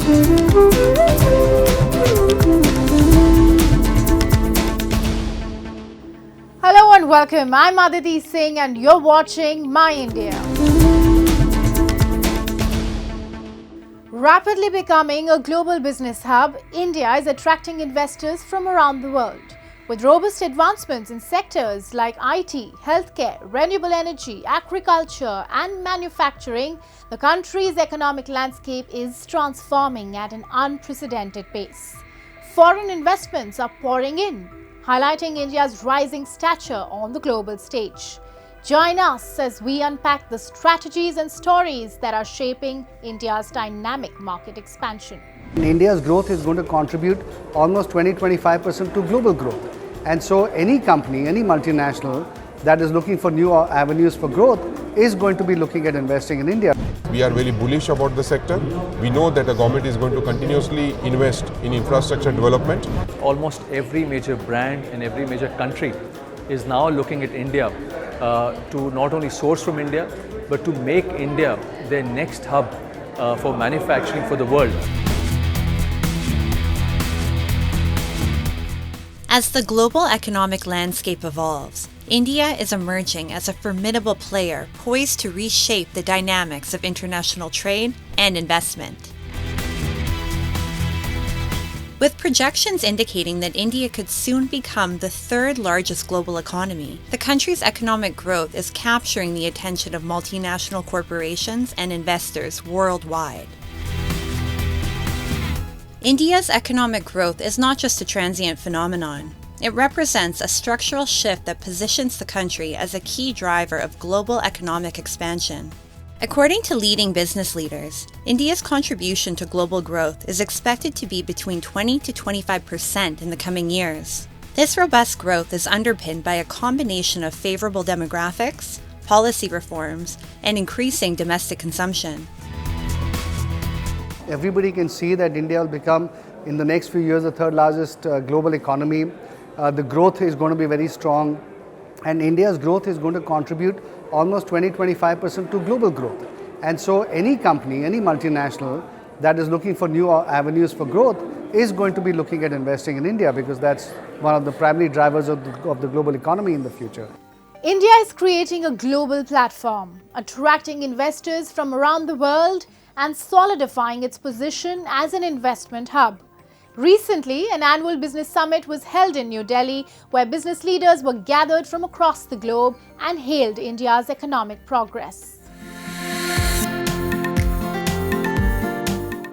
Hello and welcome. I'm Aditi Singh and you're watching My India. Rapidly becoming a global business hub, India is attracting investors from around the world. With robust advancements in sectors like IT, healthcare, renewable energy, agriculture and manufacturing, the country's economic landscape is transforming at an unprecedented pace. Foreign investments are pouring in, highlighting India's rising stature on the global stage. Join us as we unpack the strategies and stories that are shaping India's dynamic market expansion. India's growth is going to contribute almost 20-25% to global growth. And so any company, any multinational that is looking for new avenues for growth is going to be looking at investing in India. We are very bullish about the sector. We know that the government is going to continuously invest in infrastructure development. Almost every major brand in every major country is now looking at India to not only source from India, but to make India their next hub for manufacturing for the world. As the global economic landscape evolves, India is emerging as a formidable player poised to reshape the dynamics of international trade and investment. With projections indicating that India could soon become the third largest global economy, the country's economic growth is capturing the attention of multinational corporations and investors worldwide. India's economic growth is not just a transient phenomenon. It represents a structural shift that positions the country as a key driver of global economic expansion. According to leading business leaders, India's contribution to global growth is expected to be between 20 to 25% in the coming years. This robust growth is underpinned by a combination of favorable demographics, policy reforms, and increasing domestic consumption. Everybody can see that India will become, in the next few years, the third largest global economy. The growth is going to be very strong, and India's growth is going to contribute almost 20-25% to global growth. And so any company, any multinational that is looking for new avenues for growth is going to be looking at investing in India, because that's one of the primary drivers of the global economy in the future. India is creating a global platform, attracting investors from around the world and solidifying its position as an investment hub. Recently, an annual business summit was held in New Delhi, where business leaders were gathered from across the globe and hailed India's economic progress.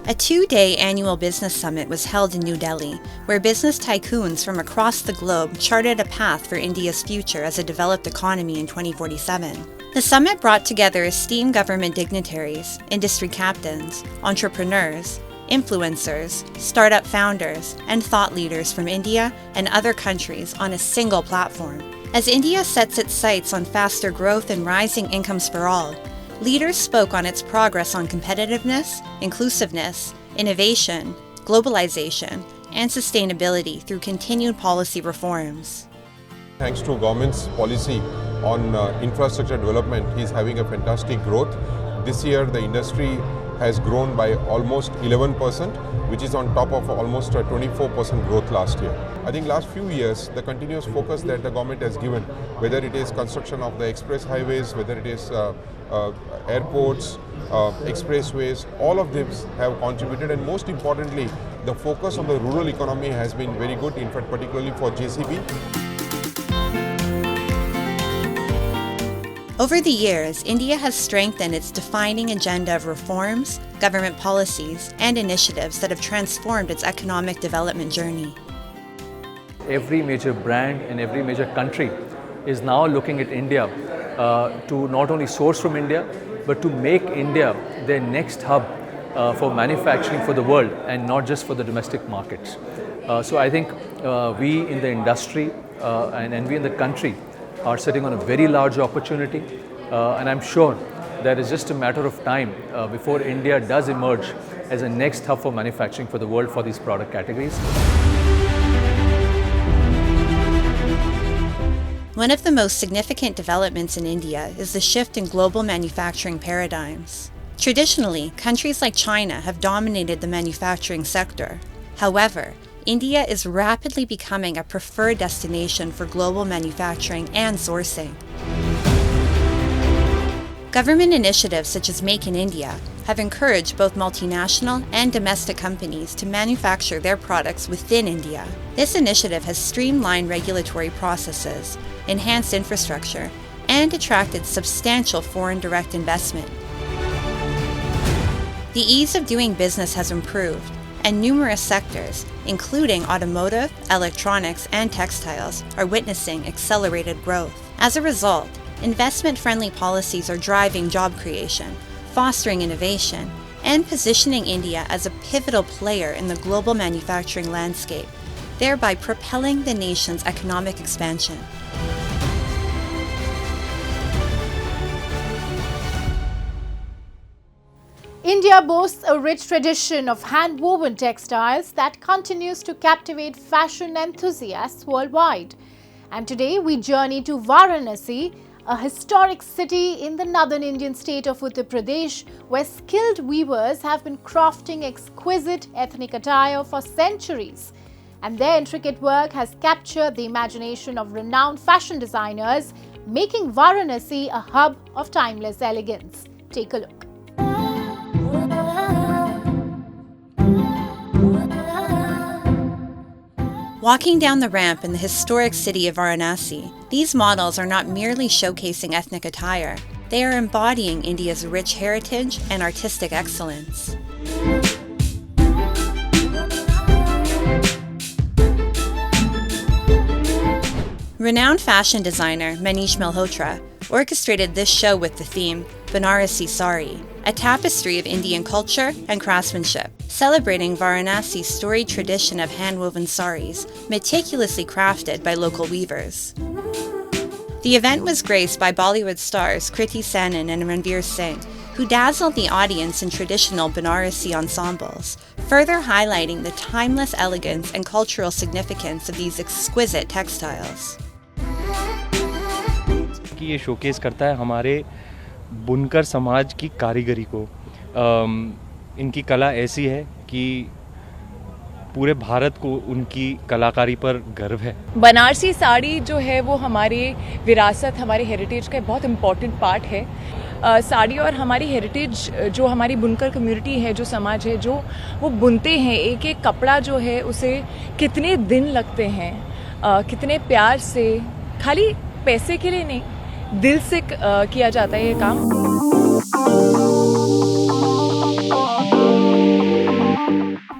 A two-day annual business summit was held in New Delhi, where business tycoons from across the globe charted a path for India's future as a developed economy in 2047. The summit brought together esteemed government dignitaries, industry captains, entrepreneurs, influencers, startup founders, and thought leaders from India and other countries on a single platform. As India sets its sights on faster growth and rising incomes for all, leaders spoke on its progress on competitiveness, inclusiveness, innovation, globalization, and sustainability through continued policy reforms. Thanks to government's policy on infrastructure development, is having a fantastic growth. This year, the industry has grown by almost 11%, which is on top of almost a 24% growth last year. I think last few years, the continuous focus that the government has given, whether it is construction of the express highways, whether it is airports, expressways, all of these have contributed, and most importantly, the focus on the rural economy has been very good, in fact, particularly for JCB. Over the years, India has strengthened its defining agenda of reforms, government policies, and initiatives that have transformed its economic development journey. Every major brand in every major country is now looking at India to not only source from India, but to make India their next hub for manufacturing for the world and not just for the domestic markets. So I think we in the industry and we in the country are sitting on a very large opportunity, and I'm sure that it's just a matter of time before India does emerge as a next hub for manufacturing for the world for these product categories. One of the most significant developments in India is the shift in global manufacturing paradigms. Traditionally, countries like China have dominated the manufacturing sector. However, India is rapidly becoming a preferred destination for global manufacturing and sourcing. Government initiatives such as Make in India have encouraged both multinational and domestic companies to manufacture their products within India. This initiative has streamlined regulatory processes, enhanced infrastructure, and attracted substantial foreign direct investment. The ease of doing business has improved, and numerous sectors, including automotive, electronics, and textiles, are witnessing accelerated growth. As a result, investment-friendly policies are driving job creation, fostering innovation, and positioning India as a pivotal player in the global manufacturing landscape, thereby propelling the nation's economic expansion. India boasts a rich tradition of hand-woven textiles that continues to captivate fashion enthusiasts worldwide. And today we journey to Varanasi, a historic city in the northern Indian state of Uttar Pradesh, where skilled weavers have been crafting exquisite ethnic attire for centuries. And their intricate work has captured the imagination of renowned fashion designers, making Varanasi a hub of timeless elegance. Take a look. Walking down the ramp in the historic city of Varanasi, these models are not merely showcasing ethnic attire, they are embodying India's rich heritage and artistic excellence. Renowned fashion designer Manish Malhotra orchestrated this show with the theme Banarasi Sari, a tapestry of Indian culture and craftsmanship, celebrating Varanasi's storied tradition of hand-woven saris, meticulously crafted by local weavers. The event was graced by Bollywood stars Kriti Sanon and Ranveer Singh, who dazzled the audience in traditional Banarasi ensembles, further highlighting the timeless elegance and cultural significance of these exquisite textiles. ये showcase करता है हमारे बुनकर समाज की कारीगरी को। इनकी कला ऐसी है कि पूरे भारत को उनकी कलाकारी पर गर्व है। बनारसी साड़ी जो है वो हमारे विरासत, हमारे हेरिटेज का बहुत इम्पॉर्टेंट पार्ट है। साड़ी और हमारी हेरिटेज जो हमारी बुनकर कम्युनिटी है, जो समाज है, जो वो बुनते हैं, एक एक कपड़ा जो है उसे कितने दिन लगते हैं, कितने प्यार से, खाली पैसे के लिए नहीं, दिल से किया जाता है ये काम।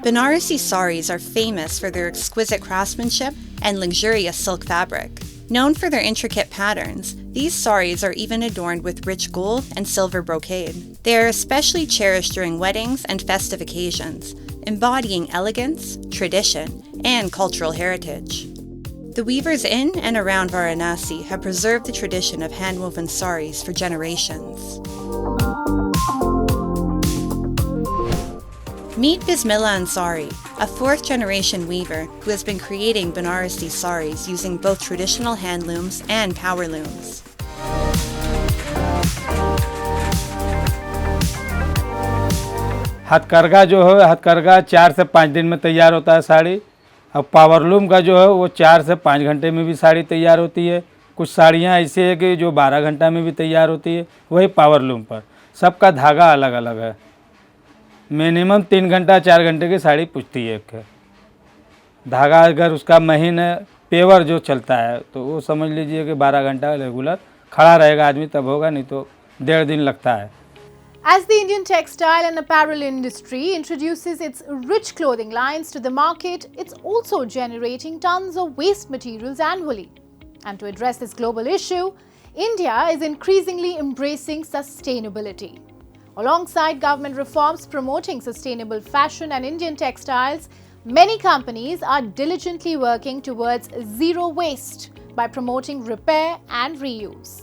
Banarasi saris are famous for their exquisite craftsmanship and luxurious silk fabric. Known for their intricate patterns, these saris are even adorned with rich gold and silver brocade. They are especially cherished during weddings and festive occasions, embodying elegance, tradition, and cultural heritage. The weavers in and around Varanasi have preserved the tradition of hand-woven saris for generations. Meet Bismillah Ansari, a fourth-generation weaver who has been creating Banarasi saris using both traditional hand looms and power looms. हथकरघा जो है, हथकरघा 4 से 5 दिन में तैयार होता है साड़ी। अब पावरलूम का जो है वो 4 से 5 घंटे में भी साड़ी तैयार होती है। कुछ साड़ियाँ ऐसी है कि जो 12 घंटा में भी तैयार होती है, वही पावरलूम पर। सबका धागा अलग अलग है। मिनिमम 3 घंटा 4 घंटे की साड़ी पुछती है एक धागा। अगर उसका महीन पेवर जो चलता है तो वो समझ लीजिए कि 12 घंटा रेगुलर खड़ा रहेगा आदमी, तब होगा, नहीं तो 1.5 दिन लगता है। As the Indian textile and apparel industry introduces its rich clothing lines to the market, it's also generating tons of waste materials annually. And to address this global issue, India is increasingly embracing sustainability. Alongside government reforms promoting sustainable fashion and Indian textiles, many companies are diligently working towards zero waste by promoting repair and reuse.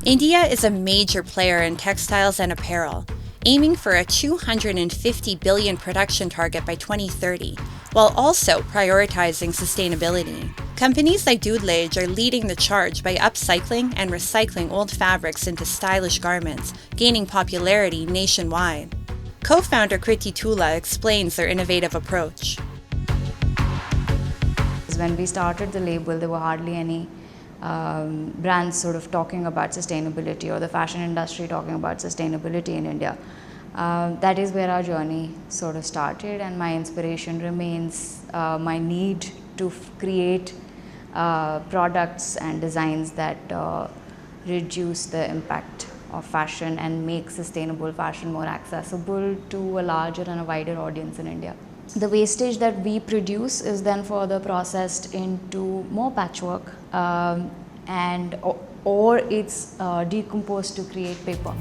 India is a major player in textiles and apparel, aiming for a 250 billion production target by 2030, while also prioritizing sustainability. Companies like Doodlage are leading the charge by upcycling and recycling old fabrics into stylish garments, gaining popularity nationwide. Co-founder Kriti Tula explains their innovative approach. When we started the label, there were hardly any brands sort of talking about sustainability or the fashion industry talking about sustainability in India. That is where our journey sort of started, and my inspiration remains my need to create products and designs that reduce the impact of fashion and make sustainable fashion more accessible to a larger and a wider audience in India. The wastage that we produce is then further processed into more patchwork and or it's decomposed to create paper.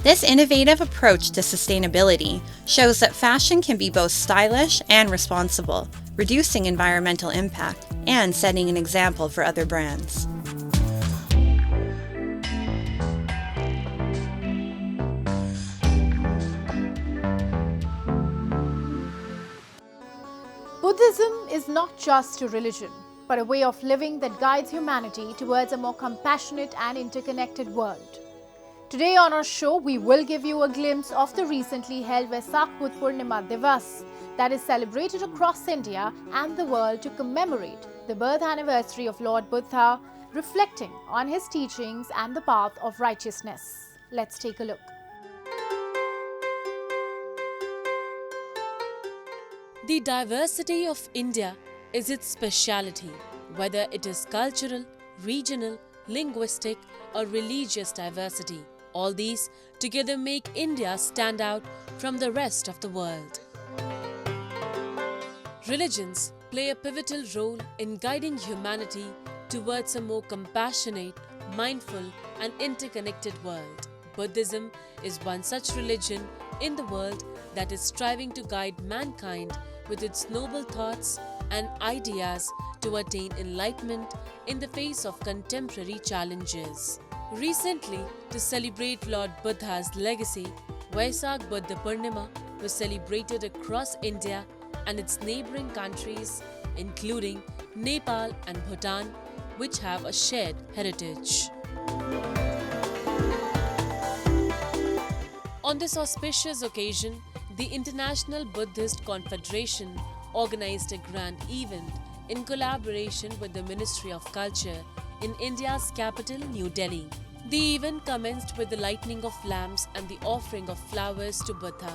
This innovative approach to sustainability shows that fashion can be both stylish and responsible, reducing environmental impact and setting an example for other brands. Buddhism is not just a religion, but a way of living that guides humanity towards a more compassionate and interconnected world. Today on our show, we will give you a glimpse of the recently held Vaisakh Buddh Purnima Divas that is celebrated across India and the world to commemorate the birth anniversary of Lord Buddha, reflecting on his teachings and the path of righteousness. Let's take a look. The diversity of India is its speciality, whether it is cultural, regional, linguistic, or religious diversity. All these together make India stand out from the rest of the world. Religions play a pivotal role in guiding humanity towards a more compassionate, mindful, and interconnected world. Buddhism is one such religion in the world that is striving to guide mankind with its noble thoughts and ideas to attain enlightenment in the face of contemporary challenges. Recently, to celebrate Lord Buddha's legacy, Vaisakh Buddha Purnima was celebrated across India and its neighboring countries, including Nepal and Bhutan, which have a shared heritage. On this auspicious occasion, the International Buddhist Confederation organized a grand event in collaboration with the Ministry of Culture in India's capital, New Delhi. The event commenced with the lighting of lamps and the offering of flowers to Buddha,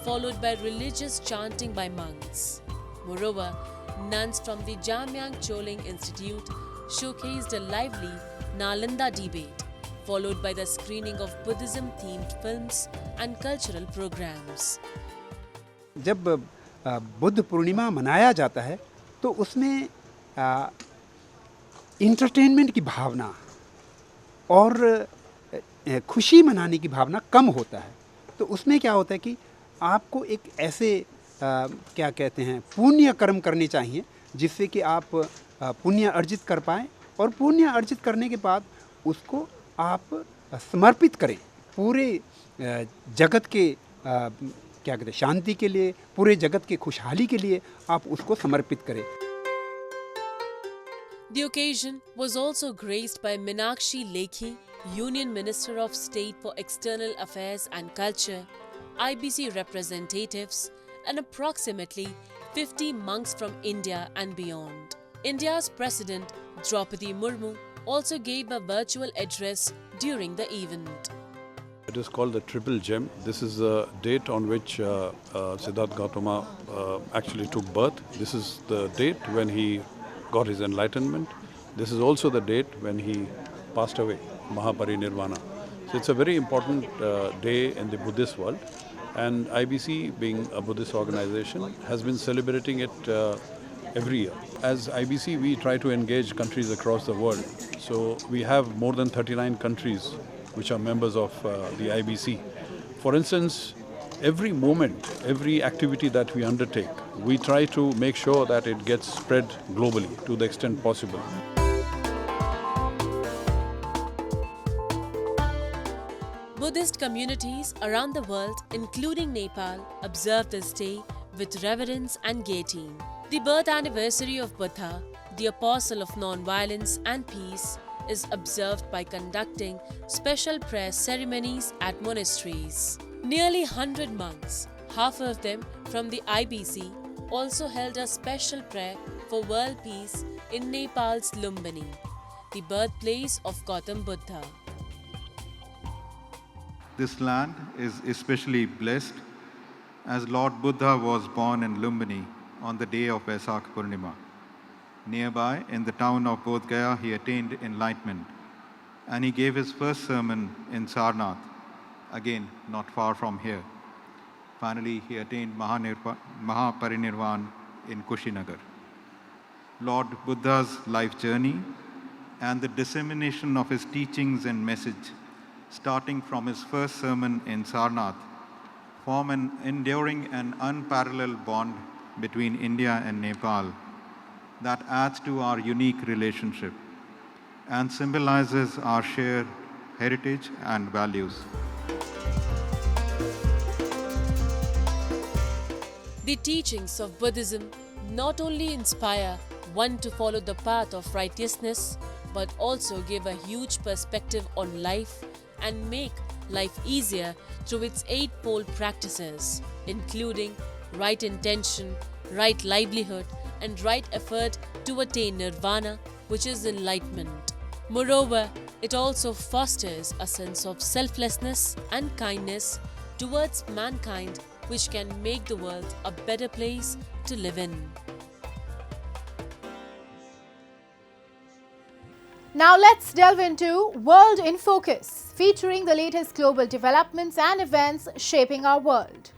followed by religious chanting by monks. Moreover, nuns from the Jamyang Choling Institute showcased a lively Nalanda debate, followed by the screening of Buddhism-themed films and cultural programs. जब बुद्ध पूर्णिमा मनाया जाता है तो उसमें entertainment की भावना और खुशी मनाने की भावना कम होता है। तो उसमें क्या होता है कि आपको एक ऐसे क्या कहते हैं पुण्य कर्म करने चाहिए जिससे कि आप पुण्य अर्जित कर पाएँ और पुण्य अर्जित करने के बाद उसको आप समर्पित करें पूरे जगत के क्या कहते हैं शांति के लिए, पूरे जगत की खुशहाली के लिए आप उसको समर्पित करें। The occasion was also graced by Meenakshi Lekhi, Union Minister of State for External Affairs and Culture, IBC representatives, and approximately 50 monks from India and beyond. India's President Draupadi Murmu also gave a virtual address during the event. It is called the Triple Gem. This is the date on which Siddhartha Gautama actually took birth. This is the date when he got his enlightenment. This is also the date when he passed away, Mahaparinirvana. So it's a very important day in the Buddhist world, and IBC, being a Buddhist organization, has been celebrating it every year. As IBC, we try to engage countries across the world. So we have more than 39 countries which are members of the IBC. For instance, every moment, every activity that we undertake, we try to make sure that it gets spread globally to the extent possible. Buddhist communities around the world, including Nepal, observe this day with reverence and gaiety. The birth anniversary of Buddha, the apostle of non-violence and peace, is observed by conducting special prayer ceremonies at monasteries. Nearly 100 monks, half of them from the IBC, also held a special prayer for world peace in Nepal's Lumbini, the birthplace of Gautam Buddha. This land is especially blessed as Lord Buddha was born in Lumbini on the day of Vaisakh Purnima. Nearby, in the town of Bodh Gaya, he attained enlightenment, and he gave his first sermon in Sarnath, again not far from here. Finally, he attained Mahaparinirvan in Kushinagar. Lord Buddha's life journey and the dissemination of his teachings and message, starting from his first sermon in Sarnath, form an enduring and unparalleled bond between India and Nepal that adds to our unique relationship and symbolizes our shared heritage and values. The teachings of Buddhism not only inspire one to follow the path of righteousness, but also give a huge perspective on life and make life easier through its eightfold practices, including right intention, right livelihood, and right effort to attain nirvana, which is enlightenment. Moreover, it also fosters a sense of selflessness and kindness towards mankind, which can make the world a better place to live in. Now let's delve into World in Focus, featuring the latest global developments and events shaping our world.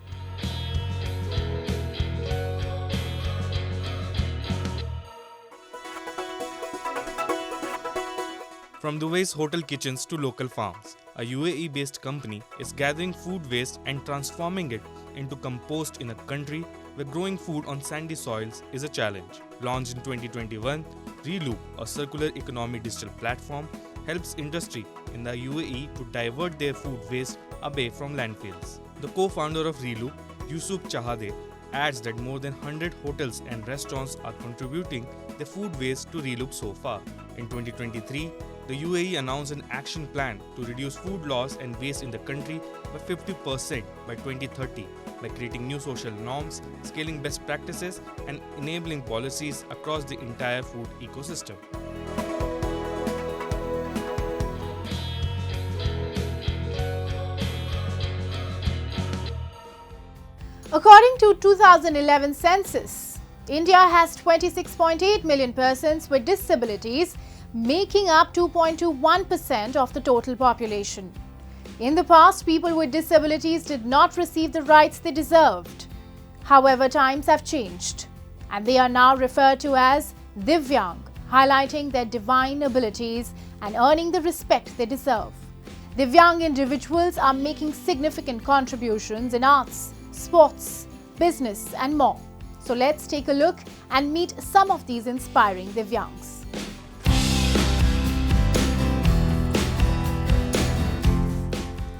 From Dubai's hotel kitchens to local farms, a UAE-based company is gathering food waste and transforming it into compost in a country where growing food on sandy soils is a challenge. Launched in 2021, Reloop, a circular economy digital platform, helps industry in the UAE to divert their food waste away from landfills. The co-founder of Reloop, Yusuf Chahade, adds that more than 100 hotels and restaurants are contributing their food waste to Reloop so far. In 2023, the UAE announced an action plan to reduce food loss and waste in the country by 50% by 2030 by creating new social norms, scaling best practices, and enabling policies across the entire food ecosystem. According to 2011 census, India has 26.8 million persons with disabilities, making up 2.21% of the total population. In the past, people with disabilities did not receive the rights they deserved. However, times have changed, and they are now referred to as Divyang, highlighting their divine abilities and earning the respect they deserve. Divyang individuals are making significant contributions in arts, sports, business, and more. So let's take a look and meet some of these inspiring Divyangs.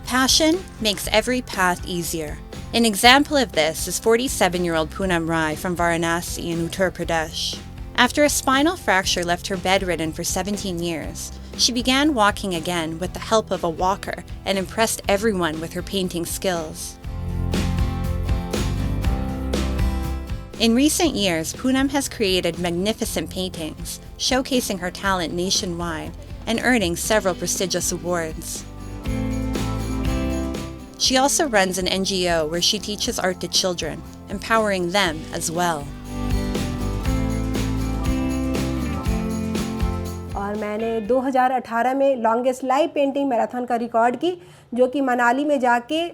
Passion makes every path easier. An example of this is 47-year-old Poonam Rai from Varanasi in Uttar Pradesh. After a spinal fracture left her bedridden for 17 years, she began walking again with the help of a walker and impressed everyone with her painting skills. In recent years, Poonam has created magnificent paintings, showcasing her talent nationwide and earning several prestigious awards. She also runs an NGO where she teaches art to children, empowering them as well. और मैंने 2018 में longest live painting marathon का record की, जो कि मनाली में जाके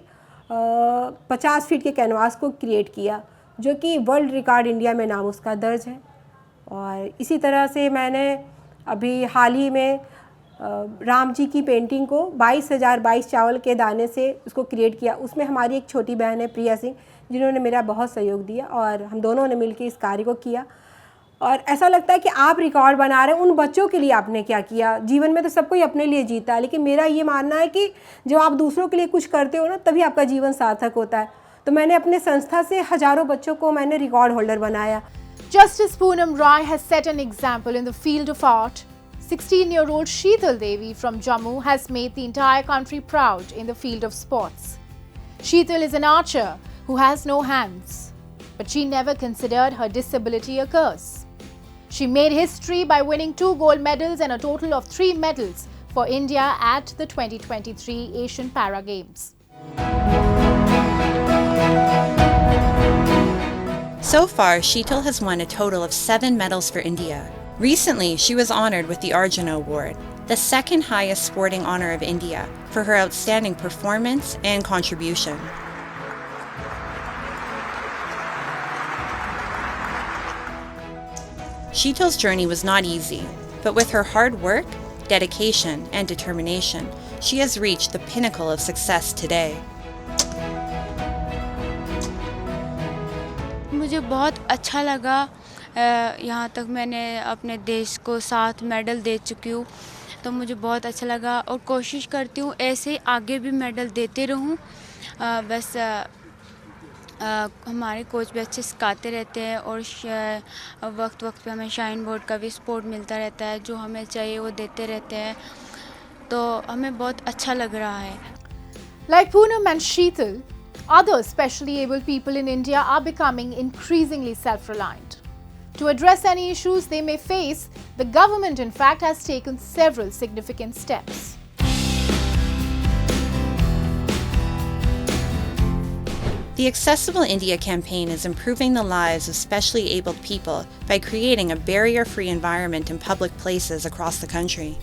50 feet के कैनवास को क्रिएट किया, जो कि वर्ल्ड रिकॉर्ड इंडिया में नाम उसका दर्ज है। और इसी तरह से मैंने अभी हाल ही में राम जी की पेंटिंग को 22 चावल के दाने से उसको क्रिएट किया। उसमें हमारी एक छोटी बहन है प्रिया सिंह, जिन्होंने मेरा बहुत सहयोग दिया और हम दोनों ने मिलकर इस कार्य को किया। और ऐसा लगता है कि आप रिकॉर्ड बना रहे हैं, उन बच्चों के लिए आपने क्या किया। जीवन में तो सब कोई अपने लिए जीता है, लेकिन मेरा ये मानना है कि जब आप दूसरों के लिए कुछ करते हो ना, तभी आपका जीवन सार्थक होता है। तो मैंने अपने संस्था से हजारों बच्चों को मैंने रिकॉर्ड होल्डर बनाया। Justice Poonam Rai has set an example in the field of art. 16-year-old Sheetal Devi from Jammu has made the entire country proud in the field of sports. Sheetal is an archer who has no hands, but she never considered her disability a curse. She made history by winning 2 gold medals and a total of 3 medals for India at the 2023 Asian Para Games. So far, Sheetal has won a total of 7 medals for India. Recently, she was honored with the Arjuna Award, the second highest sporting honor of India, for her outstanding performance and contribution. Sheetal's journey was not easy, but with her hard work, dedication, and determination, she has reached the pinnacle of success today. मुझे बहुत अच्छा लगा, यहाँ तक मैंने अपने देश को 7 मेडल दे चुकी हूँ, तो मुझे बहुत अच्छा लगा और कोशिश करती हूँ ऐसे आगे भी मेडल देते रहूँ। बस हमारे कोच भी अच्छे सिखाते रहते हैं और वक्त वक्त पे हमें शाइन बोर्ड का भी सपोर्ट मिलता रहता है, जो हमें चाहिए वो देते रहते हैं, तो हमें बहुत अच्छा लग रहा है। Like Poonam and Sheetal, other specially abled people in India are becoming increasingly self-reliant. To address any issues they may face, the government in fact has taken several significant steps. The Accessible India campaign is improving the lives of specially abled people by creating a barrier-free environment in public places across the country.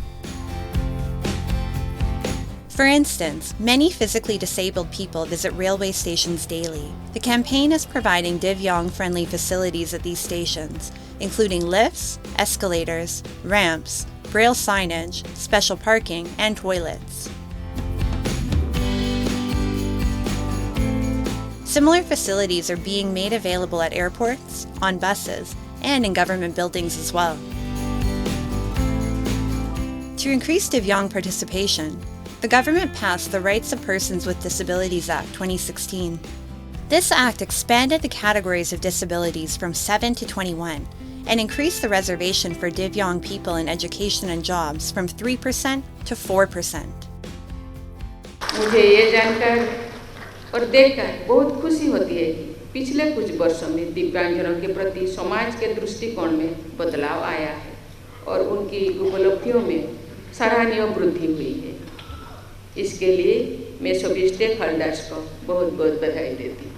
For instance, many physically disabled people visit railway stations daily. The campaign is providing Divyang-friendly facilities at these stations, including lifts, escalators, ramps, braille signage, special parking, and toilets. Similar facilities are being made available at airports, on buses, and in government buildings as well. To increase Divyang participation, the government passed the Rights of Persons with Disabilities Act 2016. This act expanded the categories of disabilities from 7 to 21 and increased the reservation for Divyang people in education and jobs from 3% to 4%. मुझे ये जानकर और देखकर बहुत खुशी होती है कि पिछले कुछ वर्षों में दिव्यांगजनों के प्रति समाज के दृष्टिकोण में बदलाव आया है और उनकी उपलब्धियों में सराहनीय वृद्धि हुई है। इसके लिए मैं सभी स्टेक होल्डर्स को बहुत बहुत बधाई देती हूँ।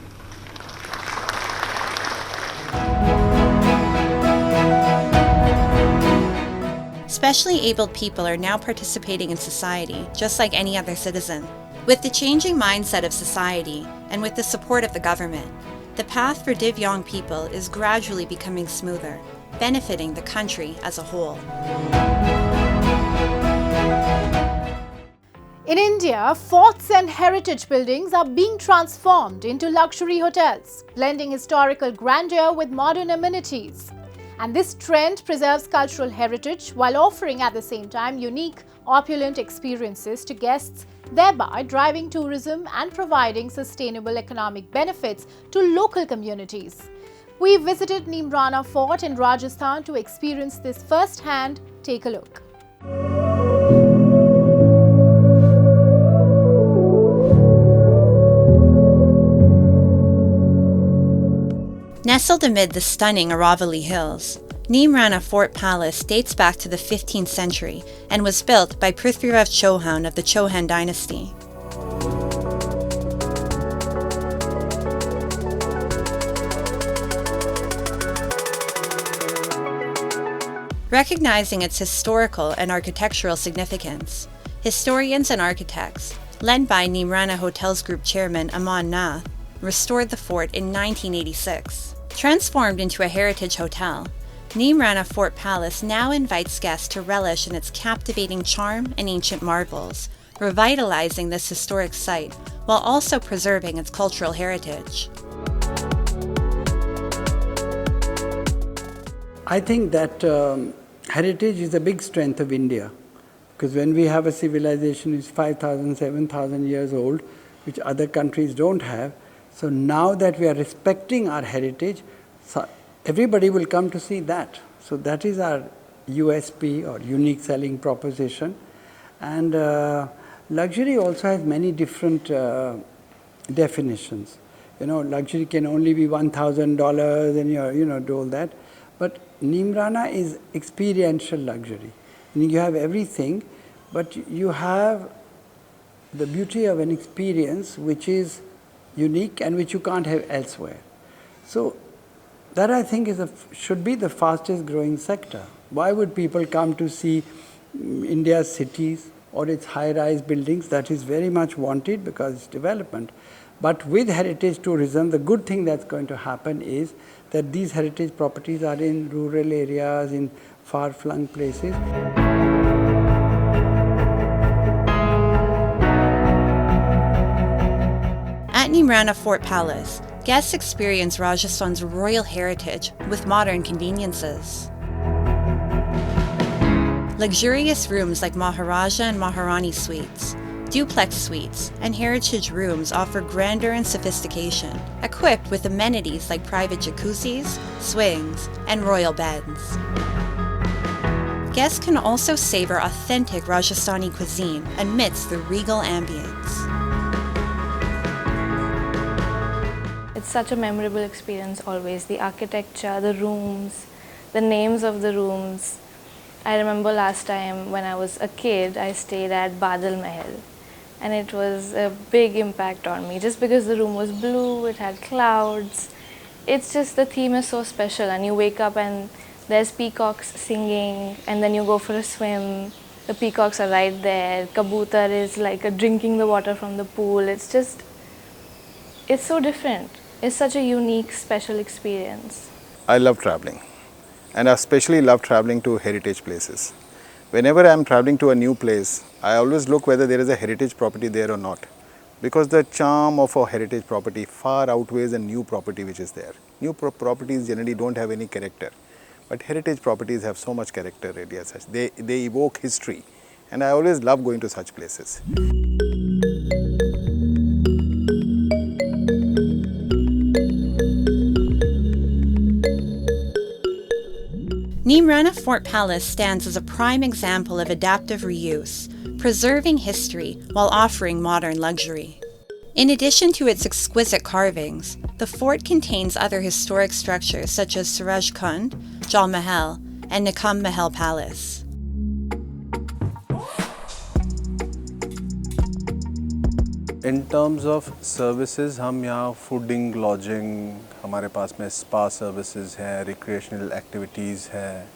Specially abled people are now participating in society just like any other citizen. With the changing mindset of society and with the support of the government, the path for Divyang people is gradually becoming smoother, benefiting the country as a whole. In India, forts and heritage buildings are being transformed into luxury hotels, blending historical grandeur with modern amenities. And this trend preserves cultural heritage while offering at the same time unique, opulent experiences to guests, thereby driving tourism and providing sustainable economic benefits to local communities. We visited Neemrana Fort in Rajasthan to experience this firsthand. Take a look. Nestled amid the stunning Aravalli Hills, Neemrana Fort Palace dates back to the 15th century and was built by Prithviraj Chauhan of the Chauhan dynasty. Recognizing its historical and architectural significance, historians and architects, led by Neemrana Hotels Group Chairman Aman Nath, restored the fort in 1986. Transformed into a heritage hotel, Neemrana Fort Palace now invites guests to relish in its captivating charm and ancient marvels, revitalizing this historic site while also preserving its cultural heritage. I think that heritage is a big strength of India, because when we have a civilization which is 5,000, 7,000 years old, which other countries don't have, so now that we are respecting our heritage, so everybody will come to see that. So that is our USP, or unique selling proposition. And luxury also has many different definitions. Luxury can only be $1,000 and you do all that. But Neemrana is experiential luxury. You have everything, but you have the beauty of an experience which is unique and which you can't have elsewhere. So that, I think, should be the fastest growing sector. Why would people come to see India's cities or its high-rise buildings? That is very much wanted because it's development. But with heritage tourism, the good thing that's going to happen is that these heritage properties are in rural areas, in far-flung places. At Neemrana Fort Palace, guests experience Rajasthan's royal heritage with modern conveniences. Luxurious rooms like Maharaja and Maharani suites, duplex suites, and heritage rooms offer grandeur and sophistication, equipped with amenities like private jacuzzis, swings, and royal beds. Guests can also savor authentic Rajasthani cuisine amidst the regal ambience. It's such a memorable experience always. The architecture, the rooms, the names of the rooms. I remember last time when I was a kid, I stayed at Badal Mahal, and it was a big impact on me just because the room was blue, it had clouds. It's just, the theme is so special, and you wake up and there's peacocks singing, and then you go for a swim. The peacocks are right there. Kabutar is like drinking the water from the pool. It's just, it's so different. It's such a unique, special experience. I love traveling, and I especially love traveling to heritage places. Whenever I am traveling to a new place, I always look whether there is a heritage property there or not, because the charm of a heritage property far outweighs a new property which is there. New properties generally don't have any character, but heritage properties have so much character really as such. They evoke history, and I always love going to such places. Neemrana Fort Palace stands as a prime example of adaptive reuse, preserving history while offering modern luxury. In addition to its exquisite carvings, the fort contains other historic structures such as Suraj Kund, Jal Mahal, and Nikam Mahal Palace. In terms of services, हम यहाँ fooding, lodging, हमारे पास में spa services हैं, recreational activities हैं.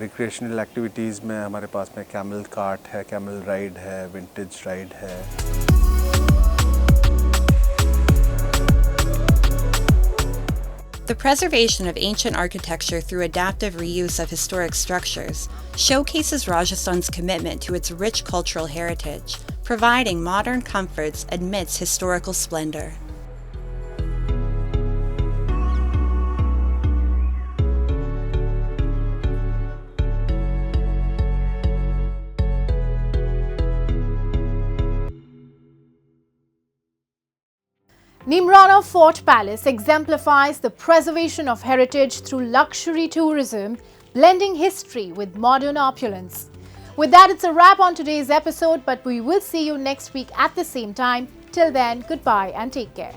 Recreational activities में हमारे पास में camel cart है, कैमल राइड है, विंटेज राइड है. The preservation of ancient architecture through adaptive reuse of historic structures showcases Rajasthan's commitment to its rich cultural heritage, providing modern comforts amidst historical splendor. Neemrana Fort Palace exemplifies the preservation of heritage through luxury tourism, blending history with modern opulence. With that, it's a wrap on today's episode, but we will see you next week at the same time. Till then, goodbye and take care.